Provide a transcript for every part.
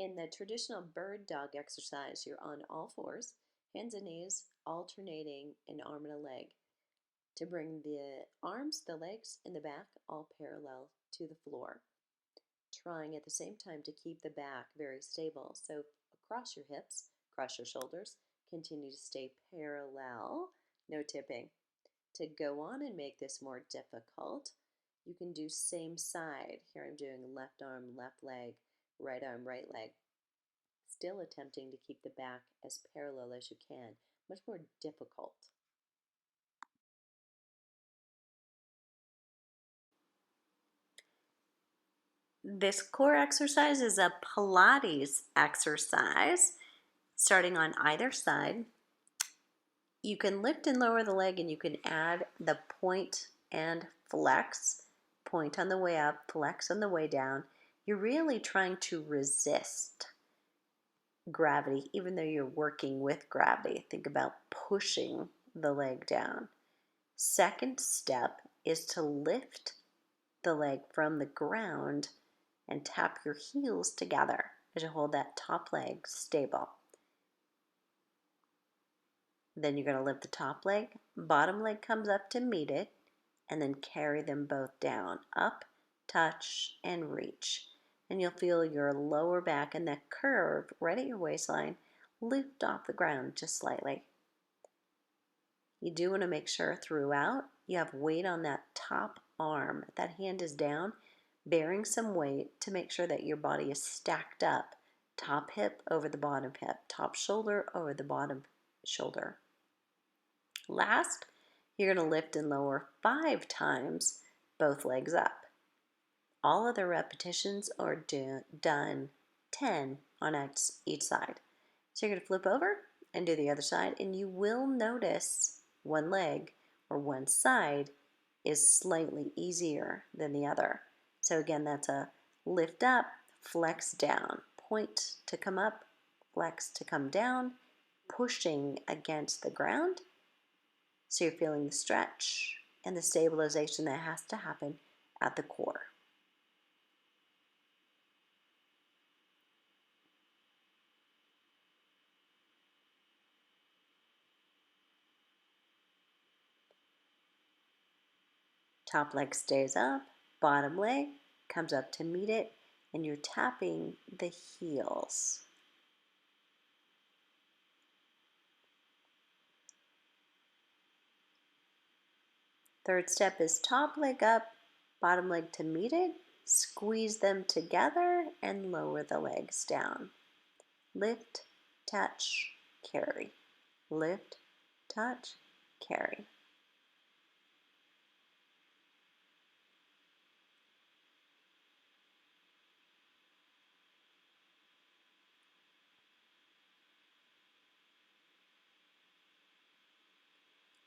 In the traditional bird dog exercise, you're on all fours, hands and knees, alternating an arm and a leg to bring the arms, the legs, and the back all parallel to the floor. Trying at the same time to keep the back very stable. So across your hips, across your shoulders, continue to stay parallel, no tipping. To go on and make this more difficult, you can do same side. Here I'm doing left arm, left leg, right arm, right leg. Still attempting to keep the back as parallel as you can. Much more difficult. This core exercise is a Pilates exercise, starting on either side. You can lift and lower the leg, and you can add the point and flex. Point on the way up, flex on the way down. You're really trying to resist gravity, even though you're working with gravity. Think about pushing the leg down. Second step is to lift the leg from the ground and tap your heels together as you hold that top leg stable. Then you're going to lift the top leg, bottom leg comes up to meet it, and then carry them both down, up, touch, and reach. And you'll feel your lower back and that curve right at your waistline lift off the ground just slightly. You do want to make sure throughout you have weight on that top arm. That hand is down, bearing some weight to make sure that your body is stacked up. Top hip over the bottom hip, top shoulder over the bottom shoulder. Last, you're going to lift and lower 5 times, both legs up. All other repetitions are done 10 on each side. So you're going to flip over and do the other side, and you will notice one leg or one side is slightly easier than the other. So again, that's a lift up, flex down, point to come up, flex to come down, pushing against the ground. So you're feeling the stretch and the stabilization that has to happen at the core. Top leg stays up, bottom leg comes up to meet it, and you're tapping the heels. Third step is top leg up, bottom leg to meet it, squeeze them together, and lower the legs down. Lift, touch, carry. Lift, touch, carry.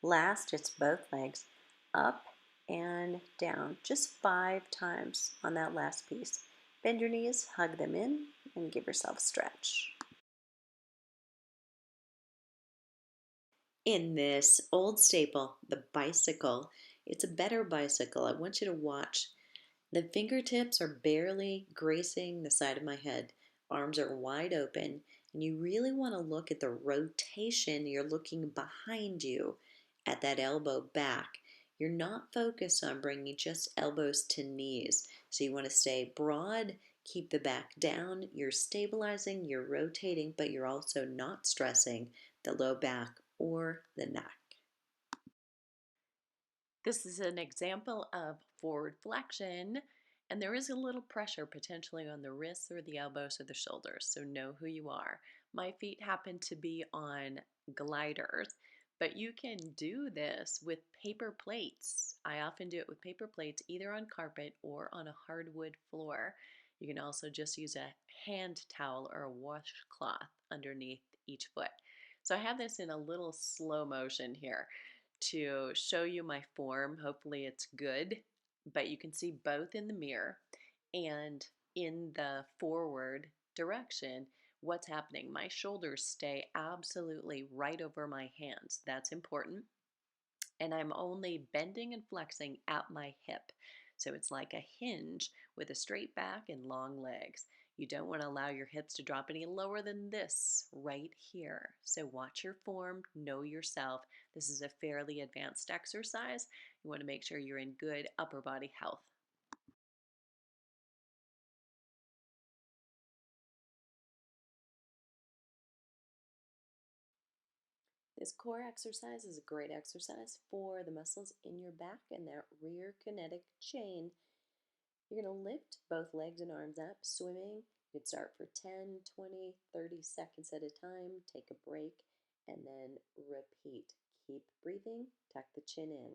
Last, it's both legs up and down, just 5 times on that last piece. Bend your knees, hug them in, and give yourself a stretch. In this old staple, the bicycle, it's a better bicycle. I want you to watch. The fingertips are barely gracing the side of my head. Arms are wide open, and you really want to look at the rotation. You're looking behind you at that elbow back. You're not focused on bringing just elbows to knees. So you want to stay broad, keep the back down. You're stabilizing, you're rotating, but you're also not stressing the low back or the neck. This is an example of forward flexion, and there is a little pressure potentially on the wrists or the elbows or the shoulders, so know who you are. My feet happen to be on gliders, but you can do this with paper plates. I often do it with paper plates either on carpet or on a hardwood floor. You can also just use a hand towel or a washcloth underneath each foot. So I have this in a little slow motion here to show you my form. Hopefully it's good, but you can see both in the mirror and in the forward direction what's happening. My shoulders stay absolutely right over my hands. That's important. And I'm only bending and flexing at my hip. So it's like a hinge with a straight back and long legs. You don't want to allow your hips to drop any lower than this right here. So watch your form, know yourself. This is a fairly advanced exercise. You want to make sure you're in good upper body health. This core exercise is a great exercise for the muscles in your back and that rear kinetic chain. You're going to lift both legs and arms up, swimming. You could start for 10, 20, 30 seconds at a time, take a break, and then repeat. Keep breathing, tuck the chin in.